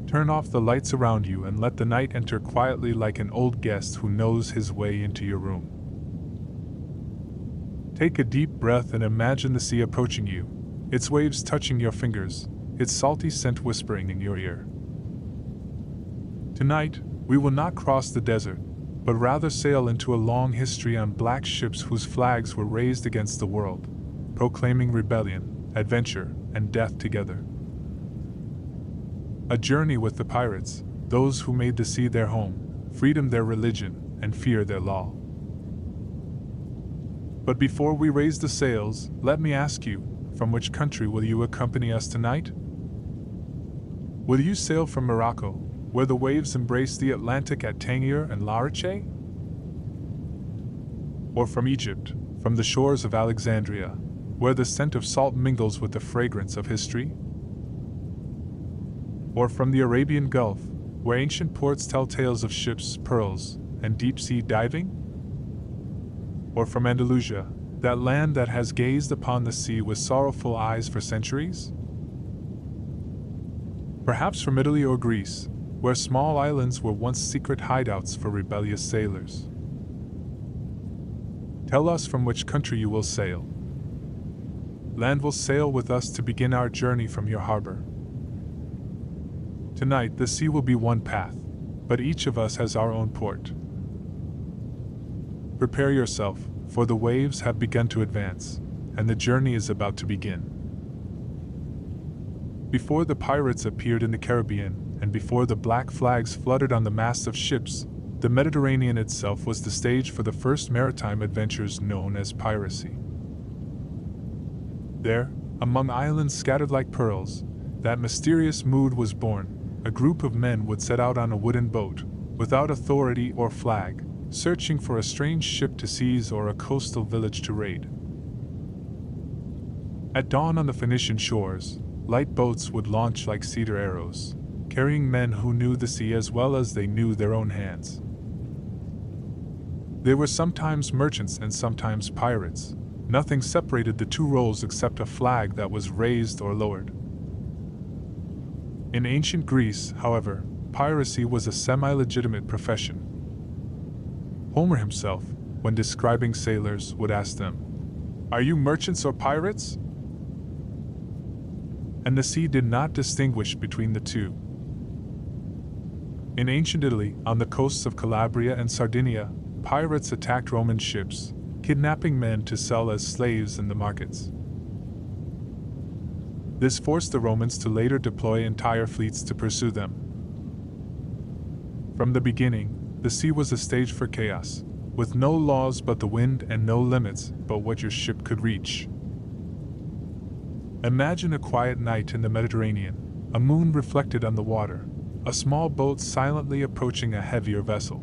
Turn off the lights around you and let the night enter quietly like an old guest who knows his way into your room. Take a deep breath and imagine the sea approaching you, its waves touching your fingers, its salty scent whispering in your ear. Tonight, we will not cross the desert, but rather sail into a long history on black ships whose flags were raised against the world, proclaiming rebellion, adventure, and death together. A journey with the pirates, those who made the sea their home, freedom their religion, and fear their law. But before we raise the sails, let me ask you, from which country will you accompany us tonight? Will you sail from Morocco, where the waves embrace the Atlantic at Tangier and Narration? Or from Egypt, from the shores of Alexandria, where the scent of salt mingles with the fragrance of history? Or from the Arabian Gulf, where ancient ports tell tales of ships, pearls, and deep-sea diving? Or from Andalusia, that land that has gazed upon the sea with sorrowful eyes for centuries? Perhaps from Italy or Greece, where small islands were once secret hideouts for rebellious sailors. Tell us from which country you will sail. Land will sail with us to begin our journey from your harbor. Tonight, the sea will be one path, but each of us has our own port. Prepare yourself, for the waves have begun to advance, and the journey is about to begin. Before the pirates appeared in the Caribbean, and before the black flags fluttered on the masts of ships, the Mediterranean itself was the stage for the first maritime adventures known as piracy. There, among islands scattered like pearls, that mysterious mood was born. A group of men would set out on a wooden boat, without authority or flag, searching for a strange ship to seize or a coastal village to raid. At dawn on the Phoenician shores, light boats would launch like cedar arrows, carrying men who knew the sea as well as they knew their own hands. They were sometimes merchants and sometimes pirates. Nothing separated the two roles except a flag that was raised or lowered. In ancient Greece, however, piracy was a semi-legitimate profession. Homer himself, when describing sailors, would ask them, "Are you merchants or pirates?" And the sea did not distinguish between the two. In ancient Italy, on the coasts of Calabria and Sardinia, pirates attacked Roman ships, kidnapping men to sell as slaves in the markets. This forced the Romans to later deploy entire fleets to pursue them. From the beginning, the sea was a stage for chaos, with no laws but the wind and no limits but what your ship could reach. Imagine a quiet night in the Mediterranean, a moon reflected on the water, a small boat silently approaching a heavier vessel.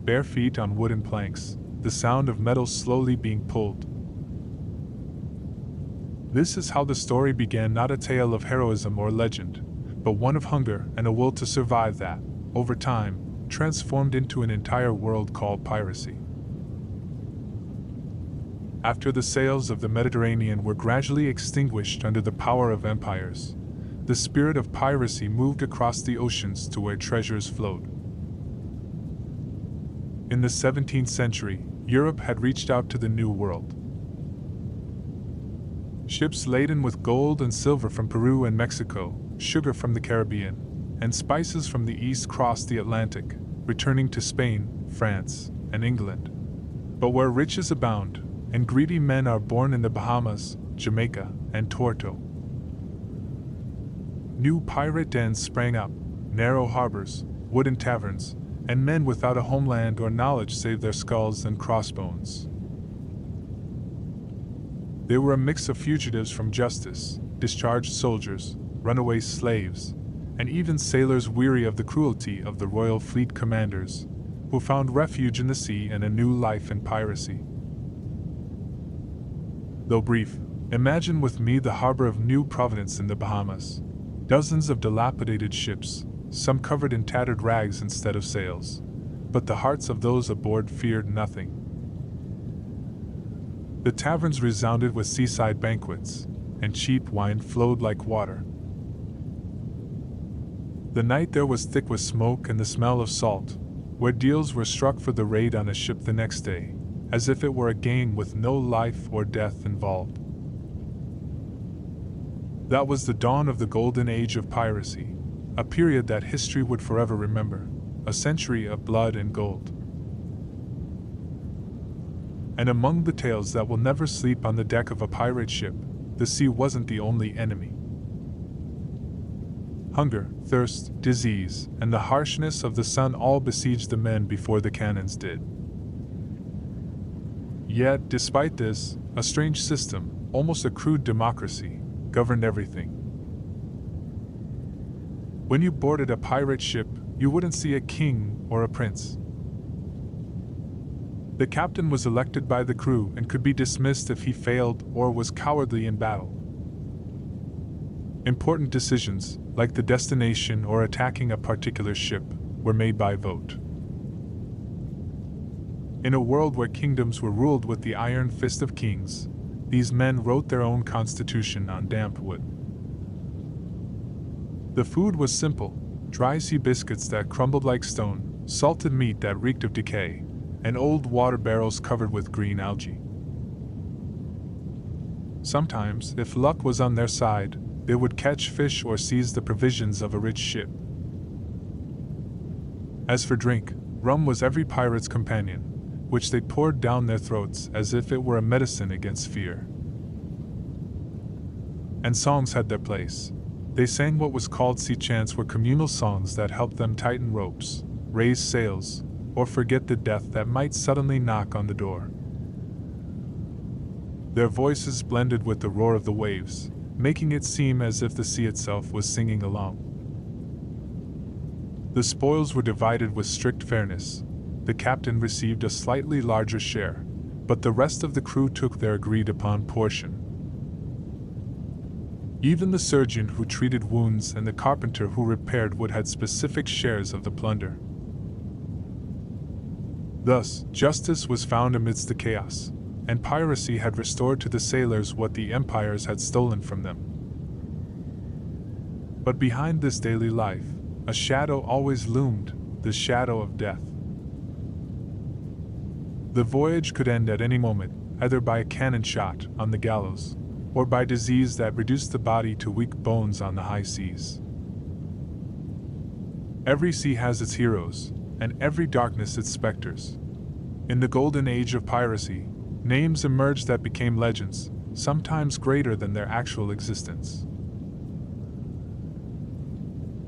Bare feet on wooden planks, the sound of metal slowly being pulled. This is how the story began, not a tale of heroism or legend, but one of hunger and a will to survive that, over time, transformed into an entire world called piracy. After the sails of the Mediterranean were gradually extinguished under the power of empires, the spirit of piracy moved across the oceans to where treasures flowed. In the 17th century, Europe had reached out to the New World. Ships laden with gold and silver from Peru and Mexico, sugar from the Caribbean, and spices from the east crossed the Atlantic, returning to Spain, France, and England. But where riches abound, and greedy men are born in the Bahamas, Jamaica, and Torto, new pirate dens sprang up, narrow harbors, wooden taverns, and men without a homeland or knowledge save their skulls and crossbones. They were a mix of fugitives from justice, discharged soldiers, runaway slaves, and even sailors weary of the cruelty of the royal fleet commanders, who found refuge in the sea and a new life in piracy. Though brief, imagine with me the harbor of New Providence in the Bahamas. Dozens of dilapidated ships, some covered in tattered rags instead of sails, but the hearts of those aboard feared nothing. The taverns resounded with seaside banquets, and cheap wine flowed like water. The night there was thick with smoke and the smell of salt, where deals were struck for the raid on a ship the next day, as if it were a game with no life or death involved. That was the dawn of the golden age of piracy, a period that history would forever remember, a century of blood and gold. And among the tales that will never sleep on the deck of a pirate ship, the sea wasn't the only enemy. Hunger, thirst, disease, and the harshness of the sun all besieged the men before the cannons did. Yet, despite this, a strange system, almost a crude democracy, governed everything. When you boarded a pirate ship, you wouldn't see a king or a prince. The captain was elected by the crew and could be dismissed if he failed or was cowardly in battle. Important decisions, like the destination or attacking a particular ship, were made by vote. In a world where kingdoms were ruled with the iron fist of kings, these men wrote their own constitution on damp wood. The food was simple: dry sea biscuits that crumbled like stone, salted meat that reeked of decay, and old water barrels covered with green algae. Sometimes, if luck was on their side, they would catch fish or seize the provisions of a rich ship. As for drink, rum was every pirate's companion, which they poured down their throats as if it were a medicine against fear. And songs had their place. They sang what was called sea chants, were communal songs that helped them tighten ropes, raise sails, or forget the death that might suddenly knock on the door. Their voices blended with the roar of the waves, making it seem as if the sea itself was singing along. The spoils were divided with strict fairness. The captain received a slightly larger share, but the rest of the crew took their agreed-upon portion. Even the surgeon who treated wounds and the carpenter who repaired wood had specific shares of the plunder. Thus, justice was found amidst the chaos, and piracy had restored to the sailors what the empires had stolen from them. But behind this daily life, a shadow always loomed, the shadow of death. The voyage could end at any moment, either by a cannon shot on the gallows, or by disease that reduced the body to weak bones on the high seas. Every sea has its heroes, and every darkness its specters. In the golden age of piracy, names emerged that became legends, sometimes greater than their actual existence.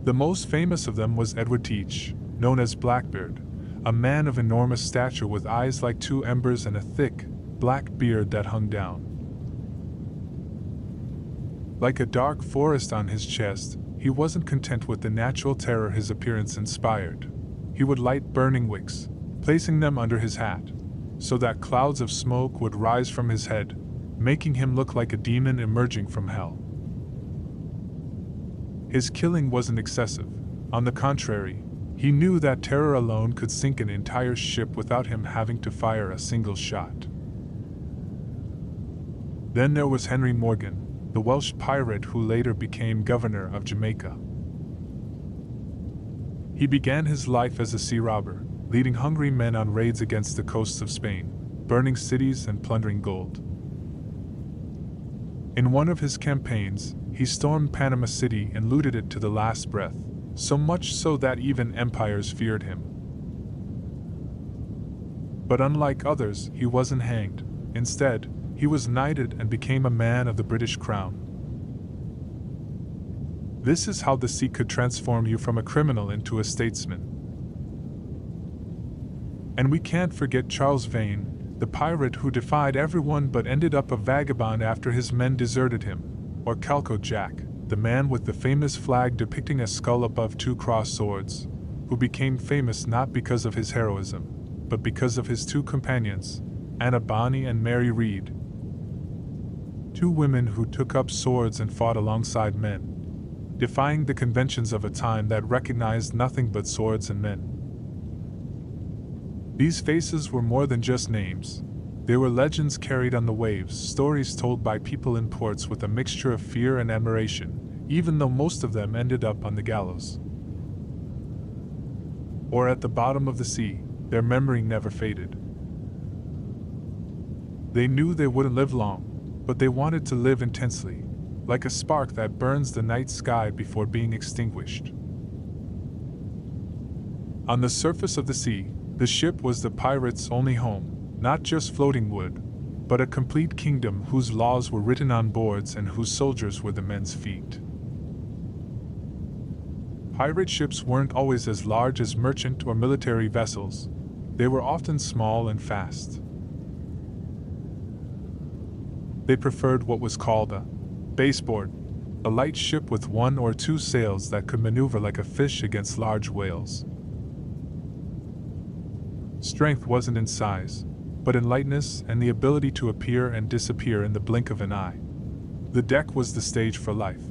The most famous of them was Edward Teach, known as Blackbeard, a man of enormous stature with eyes like two embers and a thick, black beard that hung down. Like a dark forest on his chest, he wasn't content with the natural terror his appearance inspired. He would light burning wicks, placing them under his hat, so that clouds of smoke would rise from his head, making him look like a demon emerging from hell. His killing wasn't excessive. On the contrary, he knew that terror alone could sink an entire ship without him having to fire a single shot. Then there was Henry Morgan, the Welsh pirate who later became governor of Jamaica. He began his life as a sea robber, leading hungry men on raids against the coasts of Spain, burning cities and plundering gold. In one of his campaigns, he stormed Panama City and looted it to the last breath, so much so that even empires feared him. But unlike others, he wasn't hanged. Instead, he was knighted and became a man of the British Crown. This is how the sea could transform you from a criminal into a statesman. And we can't forget Charles Vane, the pirate who defied everyone but ended up a vagabond after his men deserted him, or Calco Jack, the man with the famous flag depicting a skull above two crossed swords, who became famous not because of his heroism, but because of his two companions, Anna Bonny and Mary Read. Two women who took up swords and fought alongside men, defying the conventions of a time that recognized nothing but swords and men. These faces were more than just names. They were legends carried on the waves, stories told by people in ports with a mixture of fear and admiration, even though most of them ended up on the gallows. or at the bottom of the sea, their memory never faded. They knew they wouldn't live long, but they wanted to live intensely, like a spark that burns the night sky before being extinguished. On the surface of the sea, the ship was the pirates' only home, not just floating wood, but a complete kingdom whose laws were written on boards and whose soldiers were the men's feet. Pirate ships weren't always as large as merchant or military vessels. They were often small and fast. They preferred what was called a baseboard, a light ship with 1 or 2 sails that could maneuver like a fish against large whales. Strength wasn't in size, but in lightness and the ability to appear and disappear in the blink of an eye. The deck was the stage for life.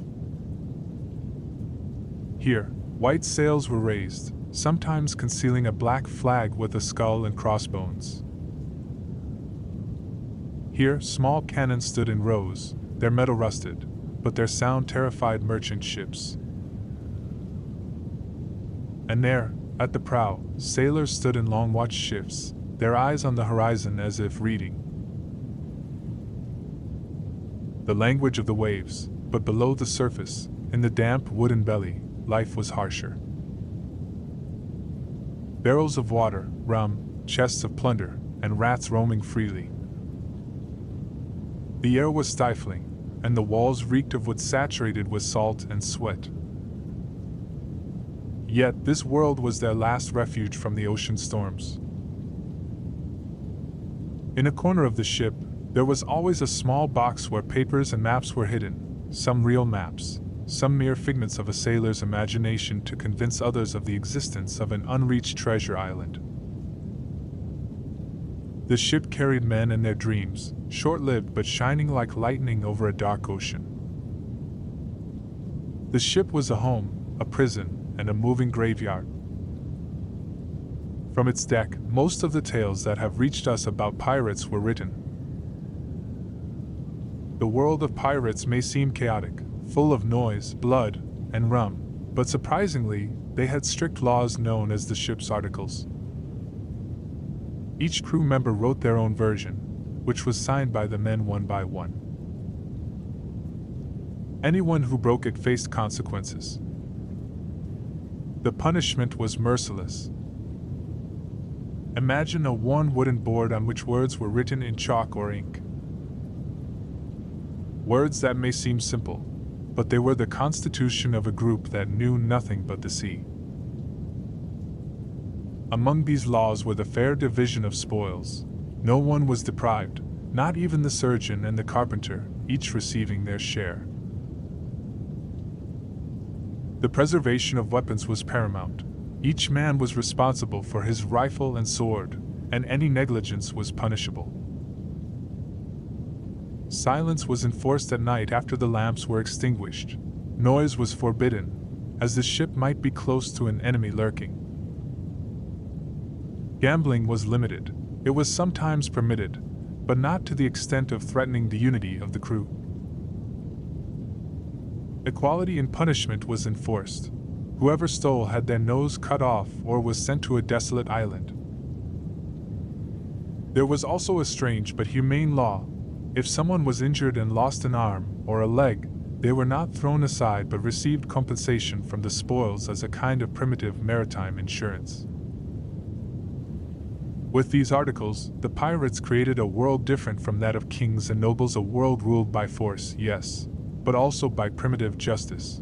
Here, white sails were raised, sometimes concealing a black flag with a skull and crossbones. Here, small cannons stood in rows, their metal rusted, but their sound terrified merchant ships. And there, at the prow, sailors stood in long watch shifts, their eyes on the horizon as if reading the language of the waves, but below the surface, in the damp wooden belly, life was harsher. Barrels of water, rum, chests of plunder, and rats roaming freely. The air was stifling, and the walls reeked of wood saturated with salt and sweat. Yet this world was their last refuge from the ocean storms. In a corner of the ship, there was always a small box where papers and maps were hidden, some real maps, some mere figments of a sailor's imagination to convince others of the existence of an unreached treasure island. The ship carried men and their dreams, short-lived but shining like lightning over a dark ocean. The ship was a home, a prison, and a moving graveyard. From its deck, most of the tales that have reached us about pirates were written. The world of pirates may seem chaotic, full of noise, blood, and rum, but surprisingly, they had strict laws known as the ship's articles. Each crew member wrote their own version, which was signed by the men one by one. Anyone who broke it faced consequences. The punishment was merciless. Imagine a worn wooden board on which words were written in chalk or ink. Words that may seem simple, but they were the constitution of a group that knew nothing but the sea. Among these laws were the fair division of spoils. No one was deprived, not even the surgeon and the carpenter, each receiving their share. The preservation of weapons was paramount. Each man was responsible for his rifle and sword, and any negligence was punishable. Silence was enforced at night after the lamps were extinguished. Noise was forbidden, as the ship might be close to an enemy lurking. Gambling was limited. It was sometimes permitted, but not to the extent of threatening the unity of the crew. Equality in punishment was enforced. Whoever stole had their nose cut off or was sent to a desolate island. There was also a strange but humane law. If someone was injured and lost an arm or a leg, they were not thrown aside but received compensation from the spoils as a kind of primitive maritime insurance. With these articles, the pirates created a world different from that of kings and nobles, a world ruled by force, yes, but also by primitive justice.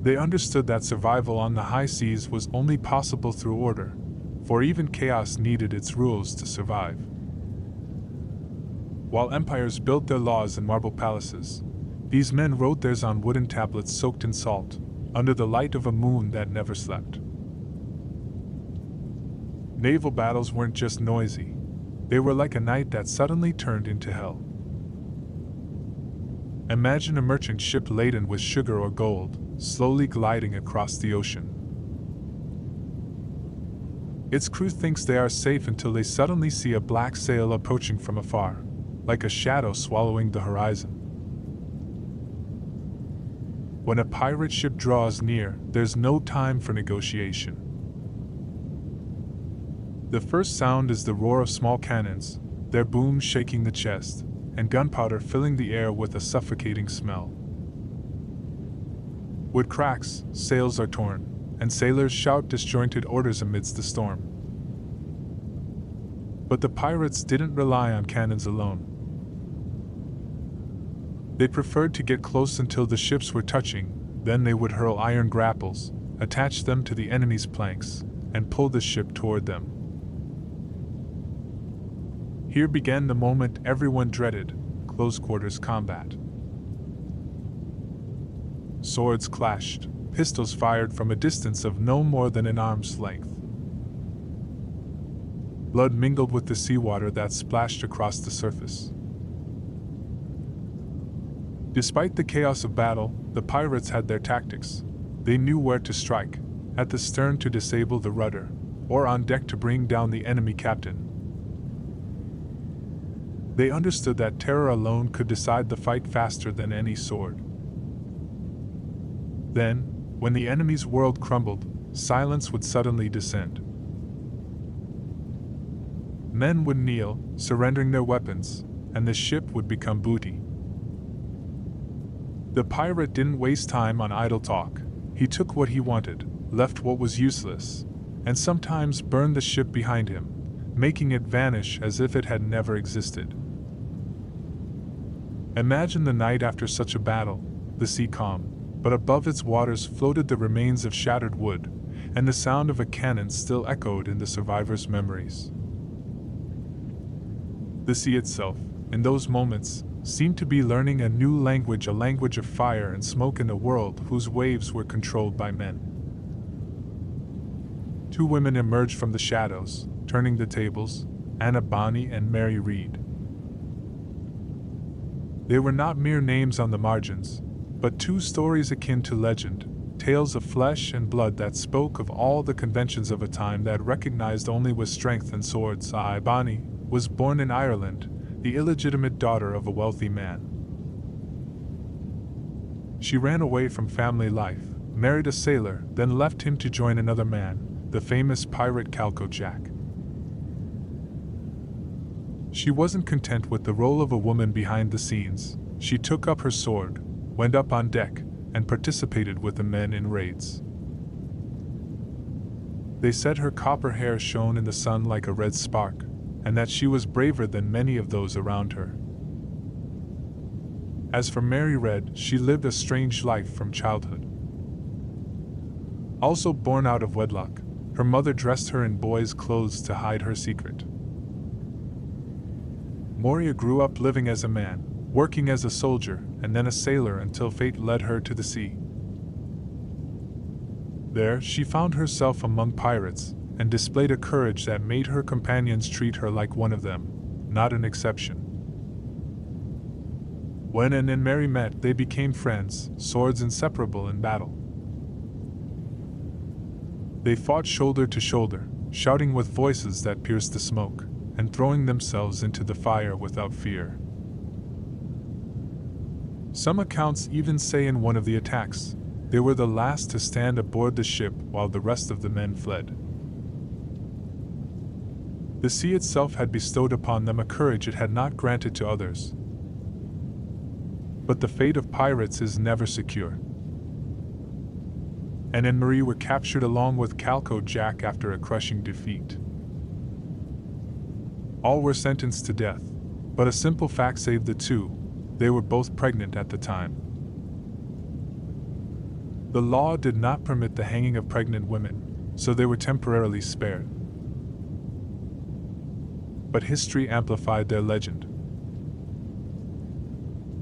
They understood that survival on the high seas was only possible through order, for even chaos needed its rules to survive. While empires built their laws in marble palaces, these men wrote theirs on wooden tablets soaked in salt, under the light of a moon that never slept. Naval battles weren't just noisy. They were like a night that suddenly turned into hell. Imagine a merchant ship laden with sugar or gold, slowly gliding across the ocean. Its crew thinks they are safe until they suddenly see a black sail approaching from afar, like a shadow swallowing the horizon. When a pirate ship draws near, there's no time for negotiation. The first sound is the roar of small cannons, their booms shaking the chest, and gunpowder filling the air with a suffocating smell. Wood cracks, sails are torn, and sailors shout disjointed orders amidst the storm. But the pirates didn't rely on cannons alone. They preferred to get close until the ships were touching, then they would hurl iron grapples, attach them to the enemy's planks, and pull the ship toward them. Here began the moment everyone dreaded, close-quarters combat. Swords clashed, pistols fired from a distance of no more than an arm's length. Blood mingled with the seawater that splashed across the surface. Despite the chaos of battle, the pirates had their tactics. They knew where to strike, at the stern to disable the rudder, or on deck to bring down the enemy captain. They understood that terror alone could decide the fight faster than any sword. Then, when the enemy's world crumbled, silence would suddenly descend. Men would kneel, surrendering their weapons, and the ship would become booty. The pirate didn't waste time on idle talk. He took what he wanted, left what was useless, and sometimes burned the ship behind him, making it vanish as if it had never existed. Imagine the night after such a battle, the sea calm, but above its waters floated the remains of shattered wood, and the sound of a cannon still echoed in the survivors' memories. The sea itself, in those moments, seemed to be learning a new language, a language of fire and smoke in a world whose waves were controlled by men. Two women emerged from the shadows, turning the tables, Anna Bonny and Mary Read. They were not mere names on the margins, but two stories akin to legend, tales of flesh and blood that spoke of all the conventions of a time that recognized only with strength and swords. Bonny was born in Ireland, the illegitimate daughter of a wealthy man. She ran away from family life, married a sailor, then left him to join another man, the famous pirate Calco Jack. She wasn't content with the role of a woman behind the scenes. She took up her sword, went up on deck, and participated with the men in raids. They said her copper hair shone in the sun like a red spark, and that she was braver than many of those around her. As for Mary Read, she lived a strange life from childhood. Also born out of wedlock, her mother dressed her in boys' clothes to hide her secret. Moria grew up living as a man, working as a soldier, and then a sailor until fate led her to the sea. There, she found herself among pirates, and displayed a courage that made her companions treat her like one of them, not an exception. When Anne and Mary met, they became friends, swords inseparable in battle. They fought shoulder to shoulder, shouting with voices that pierced the smoke, and throwing themselves into the fire without fear. Some accounts even say in one of the attacks, they were the last to stand aboard the ship while the rest of the men fled. The sea itself had bestowed upon them a courage it had not granted to others. But the fate of pirates is never secure. Anne and Marie were captured along with Calco Jack after a crushing defeat. All were sentenced to death, but a simple fact saved the two: they were both pregnant at the time. The law did not permit the hanging of pregnant women, so they were temporarily spared. But history amplified their legend.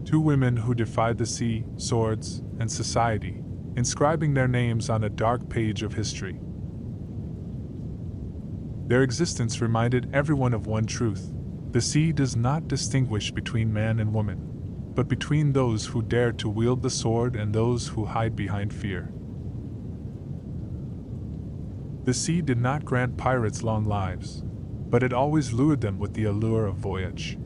Two women who defied the sea, swords, and society, inscribing their names on a dark page of history. Their existence reminded everyone of one truth: the sea does not distinguish between man and woman, but between those who dare to wield the sword and those who hide behind fear. The sea did not grant pirates long lives, but it always lured them with the allure of voyage.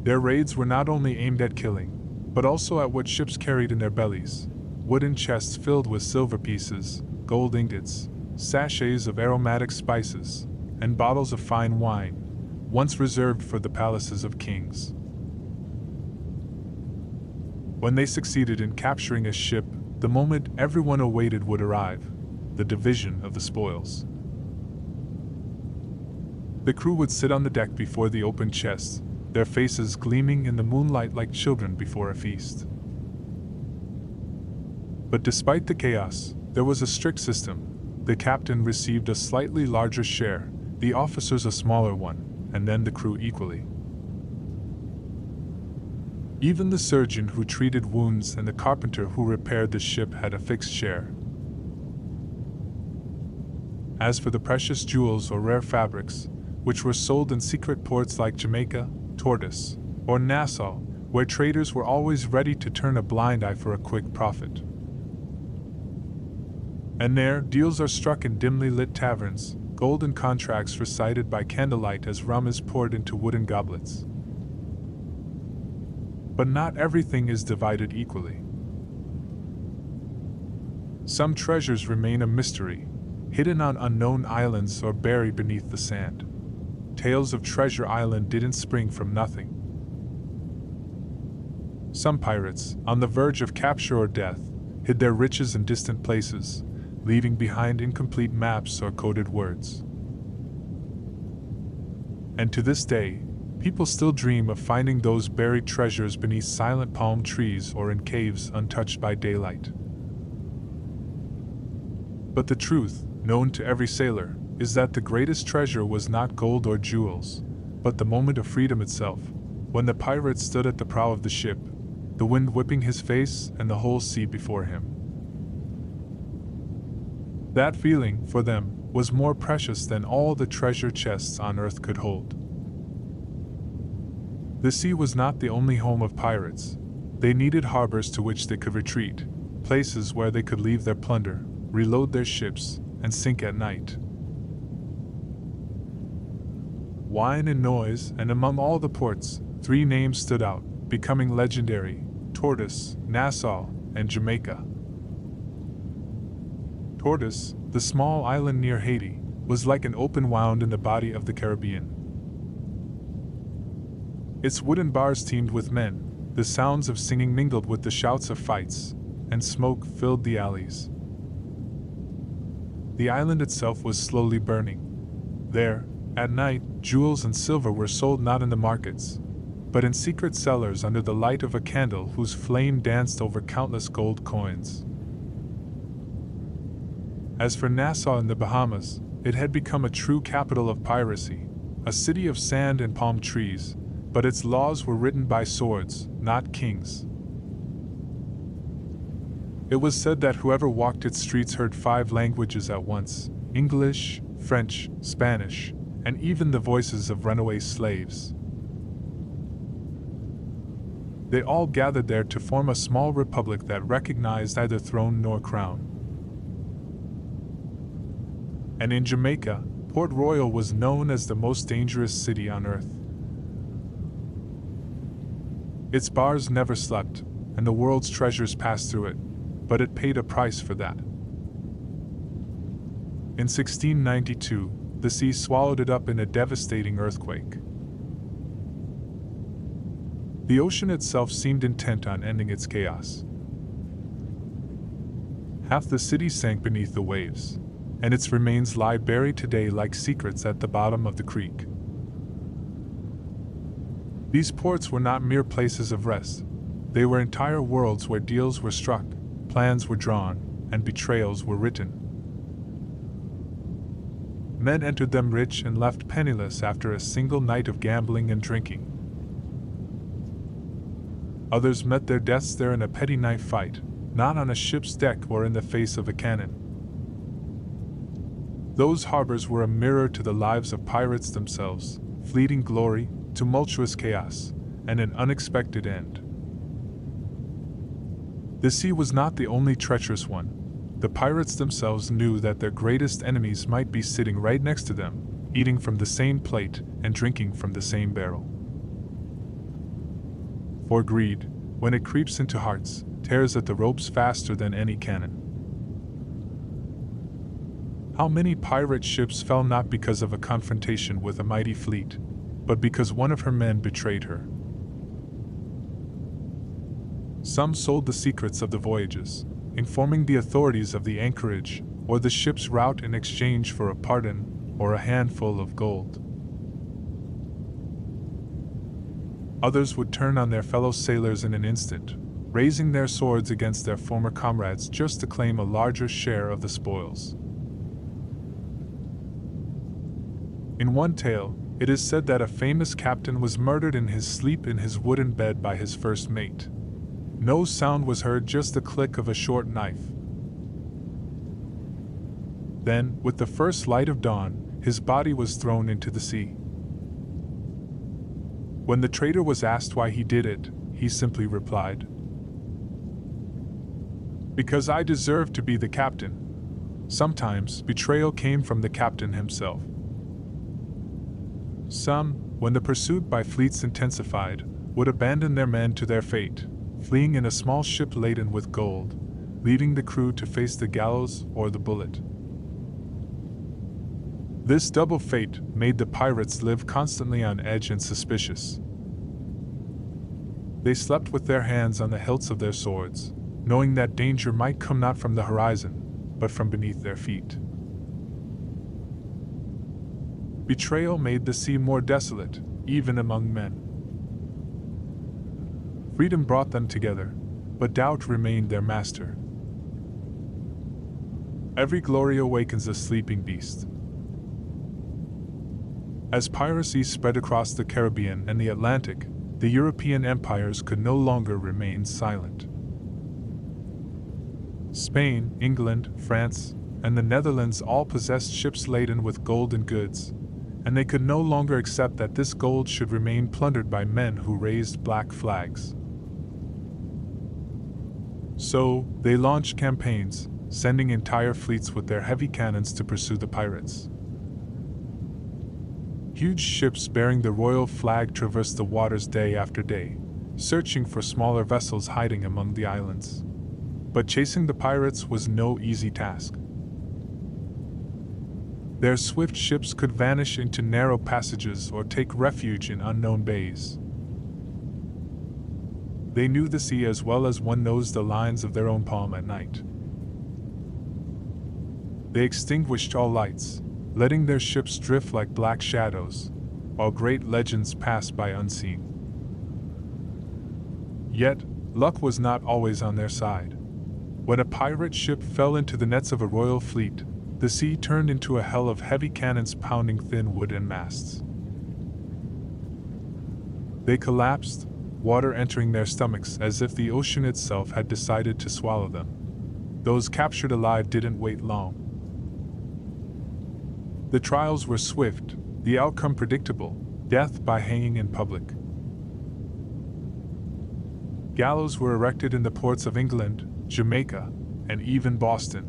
Their raids were not only aimed at killing, but also at what ships carried in their bellies: wooden chests filled with silver pieces, gold ingots, sachets of aromatic spices, and bottles of fine wine, once reserved for the palaces of kings. When they succeeded in capturing a ship, the moment everyone awaited would arrive: the division of the spoils. The crew would sit on the deck before the open chests, their faces gleaming in the moonlight like children before a feast. But despite the chaos, there was a strict system. The captain received a slightly larger share, the officers a smaller one, and then the crew equally. Even the surgeon who treated wounds and the carpenter who repaired the ship had a fixed share. As for the precious jewels or rare fabrics, which were sold in secret ports like Jamaica, Tortoise, or Nassau, where traders were always ready to turn a blind eye for a quick profit. And there, deals are struck in dimly lit taverns, golden contracts recited by candlelight as rum is poured into wooden goblets. But not everything is divided equally. Some treasures remain a mystery, hidden on unknown islands or buried beneath the sand. Tales of Treasure Island didn't spring from nothing. Some pirates, on the verge of capture or death, hid their riches in distant places, leaving behind incomplete maps or coded words. And to this day, people still dream of finding those buried treasures beneath silent palm trees or in caves untouched by daylight. But the truth, known to every sailor, is that the greatest treasure was not gold or jewels, but the moment of freedom itself, when the pirate stood at the prow of the ship, the wind whipping his face and the whole sea before him. That feeling, for them, was more precious than all the treasure chests on earth could hold. The sea was not the only home of pirates. They needed harbors to which they could retreat, places where they could leave their plunder, reload their ships, and sink at night. Wine and noise, and among all the ports, 3 names stood out, becoming legendary: Tortoise, Nassau, and Jamaica. Tortoise, the small island near Haiti, was like an open wound in the body of the Caribbean. Its wooden bars teemed with men, the sounds of singing mingled with the shouts of fights, and smoke filled the alleys. The island itself was slowly burning. There, at night, jewels and silver were sold not in the markets, but in secret cellars under the light of a candle whose flame danced over countless gold coins. As for Nassau in the Bahamas, it had become a true capital of piracy, a city of sand and palm trees, but its laws were written by swords, not kings. It was said that whoever walked its streets heard 5 languages at once: English, French, Spanish, and even the voices of runaway slaves. They all gathered there to form a small republic that recognized neither throne nor crown. And in Jamaica, Port Royal was known as the most dangerous city on earth. Its bars never slept, and the world's treasures passed through it, but it paid a price for that. In 1692, the sea swallowed it up in a devastating earthquake. The ocean itself seemed intent on ending its chaos. Half the city sank beneath the waves, and its remains lie buried today like secrets at the bottom of the creek. These ports were not mere places of rest. They were entire worlds where deals were struck, plans were drawn, and betrayals were written. Men entered them rich and left penniless after a single night of gambling and drinking. Others met their deaths there in a petty knife fight, not on a ship's deck or in the face of a cannon. Those harbors were a mirror to the lives of pirates themselves: fleeting glory, tumultuous chaos, and an unexpected end. The sea was not the only treacherous one. The pirates themselves knew that their greatest enemies might be sitting right next to them, eating from the same plate and drinking from the same barrel. For greed, when it creeps into hearts, tears at the ropes faster than any cannon. How many pirate ships fell not because of a confrontation with a mighty fleet, but because one of her men betrayed her. Some sold the secrets of the voyages, informing the authorities of the anchorage or the ship's route in exchange for a pardon or a handful of gold. Others would turn on their fellow sailors in an instant, raising their swords against their former comrades just to claim a larger share of the spoils. In one tale, it is said that a famous captain was murdered in his sleep in his wooden bed by his first mate. No sound was heard, just the click of a short knife. Then, with the first light of dawn, his body was thrown into the sea. When the traitor was asked why he did it, he simply replied, "Because I deserved to be the captain." Sometimes, betrayal came from the captain himself. Some, when the pursuit by fleets intensified, would abandon their men to their fate, fleeing in a small ship laden with gold, leaving the crew to face the gallows or the bullet. This double fate made the pirates live constantly on edge and suspicious. They slept with their hands on the hilts of their swords, knowing that danger might come not from the horizon, but from beneath their feet. Betrayal made the sea more desolate, even among men. Freedom brought them together, but doubt remained their master. Every glory awakens a sleeping beast. As piracy spread across the Caribbean and the Atlantic, the European empires could no longer remain silent. Spain, England, France, and the Netherlands all possessed ships laden with gold and goods, and they could no longer accept that this gold should remain plundered by men who raised black flags. So, they launched campaigns, sending entire fleets with their heavy cannons to pursue the pirates. Huge ships bearing the royal flag traversed the waters day after day, searching for smaller vessels hiding among the islands. But chasing the pirates was no easy task. Their swift ships could vanish into narrow passages or take refuge in unknown bays. They knew the sea as well as one knows the lines of their own palm at night. They extinguished all lights, letting their ships drift like black shadows, while great legends passed by unseen. Yet, luck was not always on their side. When a pirate ship fell into the nets of a royal fleet, the sea turned into a hell of heavy cannons pounding thin wood and masts. They collapsed, water entering their stomachs as if the ocean itself had decided to swallow them. Those captured alive didn't wait long. The trials were swift, the outcome predictable: death by hanging in public. Gallows were erected in the ports of England, Jamaica, and even Boston.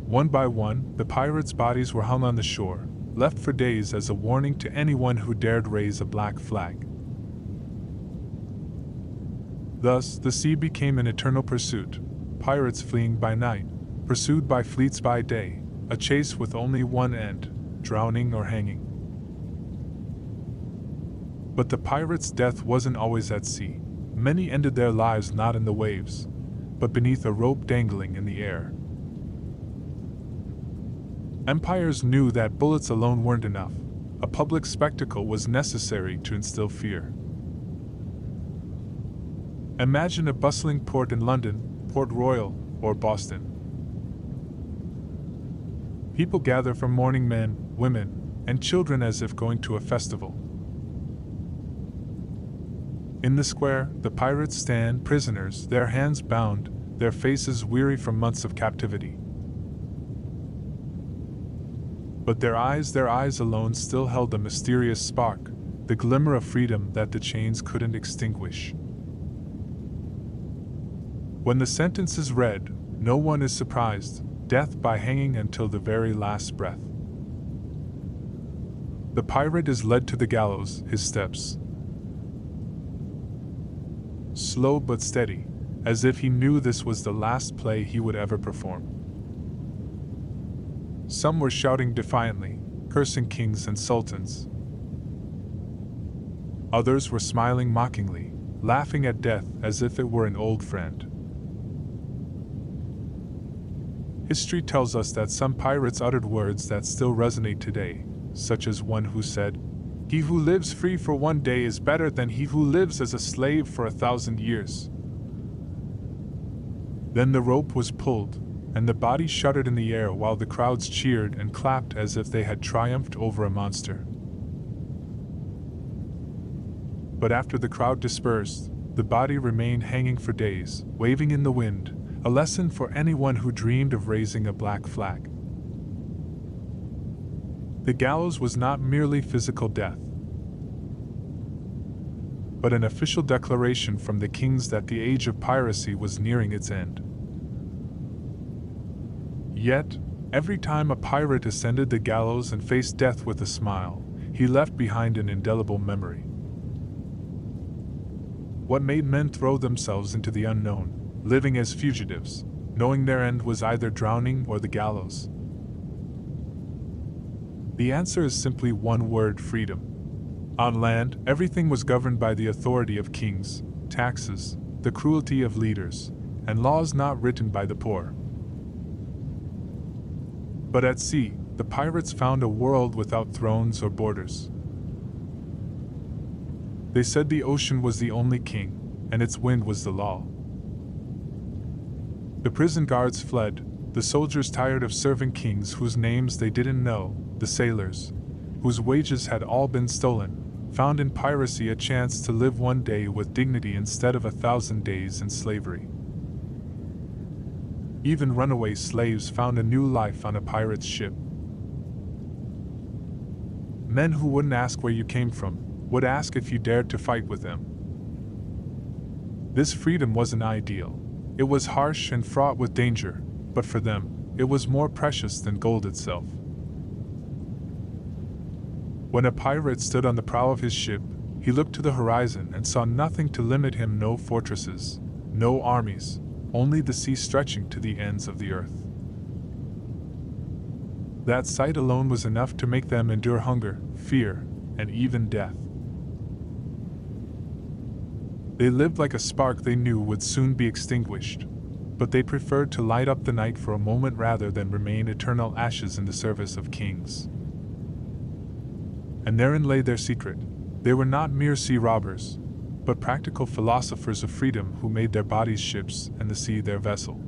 One by one, the pirates' bodies were hung on the shore, left for days as a warning to anyone who dared raise a black flag. Thus, the sea became an eternal pursuit, pirates fleeing by night, pursued by fleets by day, a chase with only one end: drowning or hanging. But the pirates' death wasn't always at sea. Many ended their lives not in the waves, but beneath a rope dangling in the air. Empires knew that bullets alone weren't enough. A public spectacle was necessary to instill fear. Imagine a bustling port in London, Port Royal, or Boston. People gather from mourning men, women, and children as if going to a festival. In the square, the pirates stand prisoners, their hands bound, their faces weary from months of captivity. But their eyes alone still held the mysterious spark, the glimmer of freedom that the chains couldn't extinguish. When the sentence is read, no one is surprised: death by hanging until the very last breath. The pirate is led to the gallows, his steps slow but steady, as if he knew this was the last play he would ever perform. Some were shouting defiantly, cursing kings and sultans. Others were smiling mockingly, laughing at death as if it were an old friend. History tells us that some pirates uttered words that still resonate today, such as one who said, "He who lives free for one day is better than he who lives as a slave for 1,000 years." Then the rope was pulled, and the body shuddered in the air while the crowds cheered and clapped as if they had triumphed over a monster. But after the crowd dispersed, the body remained hanging for days, waving in the wind, a lesson for anyone who dreamed of raising a black flag. The gallows was not merely physical death, but an official declaration from the kings that the age of piracy was nearing its end. Yet, every time a pirate ascended the gallows and faced death with a smile, he left behind an indelible memory. What made men throw themselves into the unknown, living as fugitives, knowing their end was either drowning or the gallows? The answer is simply one word: freedom. On land, everything was governed by the authority of kings, taxes, the cruelty of leaders, and laws not written by the poor. But at sea, the pirates found a world without thrones or borders. They said the ocean was the only king, and its wind was the law. The prison guards fled, the soldiers tired of serving kings whose names they didn't know, the sailors, whose wages had all been stolen, found in piracy a chance to live one day with dignity instead of 1,000 days in slavery. Even runaway slaves found a new life on a pirate's ship. Men who wouldn't ask where you came from would ask if you dared to fight with them. This freedom wasn't ideal. It was harsh and fraught with danger, but for them, it was more precious than gold itself. When a pirate stood on the prow of his ship, he looked to the horizon and saw nothing to limit him: no fortresses, no armies, only the sea stretching to the ends of the earth. That sight alone was enough to make them endure hunger, fear, and even death. They lived like a spark they knew would soon be extinguished, but they preferred to light up the night for a moment rather than remain eternal ashes in the service of kings. And therein lay their secret. They were not mere sea robbers, but practical philosophers of freedom who made their bodies ships and the sea their vessel.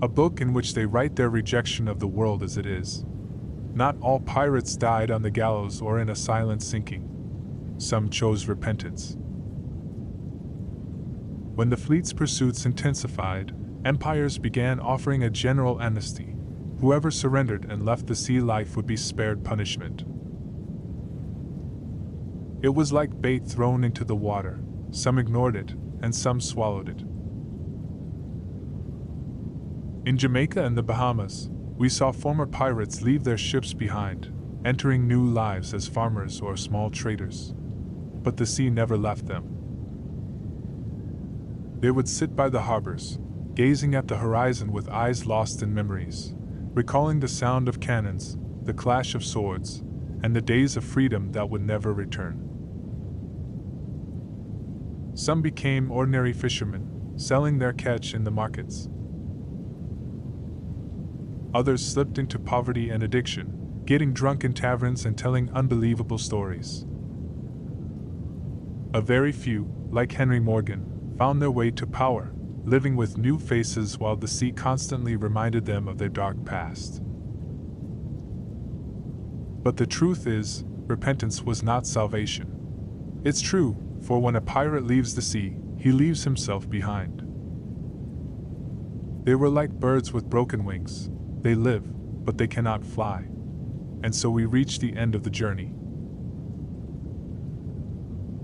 A book in which they write their rejection of the world as it is. Not all pirates died on the gallows or in a silent sinking. Some chose repentance. When the fleet's pursuits intensified, empires began offering a general amnesty. Whoever surrendered and left the sea life would be spared punishment. It was like bait thrown into the water. Some ignored it, and some swallowed it. In Jamaica and the Bahamas, we saw former pirates leave their ships behind, entering new lives as farmers or small traders. But the sea never left them. They would sit by the harbors, gazing at the horizon with eyes lost in memories, recalling the sound of cannons, the clash of swords, and the days of freedom that would never return. Some became ordinary fishermen, selling their catch in the markets. Others slipped into poverty and addiction, getting drunk in taverns and telling unbelievable stories. A very few, like Henry Morgan, found their way to power, living with new faces while the sea constantly reminded them of their dark past. But the truth is, repentance was not salvation. It's true, for when a pirate leaves the sea, he leaves himself behind. They were like birds with broken wings. They live, but they cannot fly. And so we reach the end of the journey.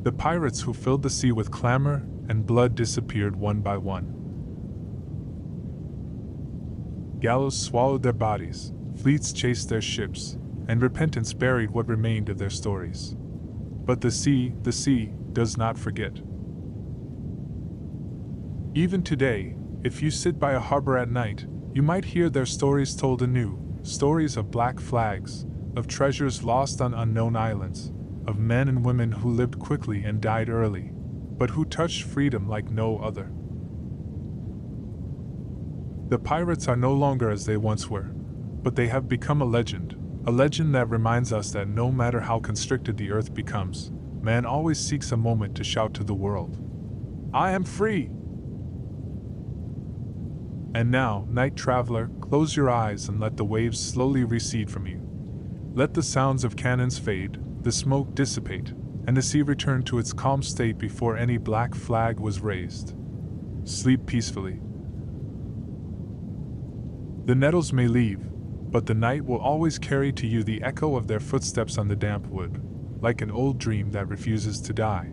The pirates who filled the sea with clamor and blood disappeared one by one. Gallows swallowed their bodies, fleets chased their ships, and repentance buried what remained of their stories. But the sea, does not forget. Even today, if you sit by a harbor at night, you might hear their stories told anew, stories of black flags, of treasures lost on unknown islands, of men and women who lived quickly and died early, but who touched freedom like no other. The pirates are no longer as they once were, but they have become a legend that reminds us that no matter how constricted the earth becomes, man always seeks a moment to shout to the world, "I am free!" And now, night traveler, close your eyes and let the waves slowly recede from you. Let the sounds of cannons fade, the smoke dissipate, and the sea return to its calm state before any black flag was raised. Sleep peacefully. The nettles may leave, but the night will always carry to you the echo of their footsteps on the damp wood, like an old dream that refuses to die.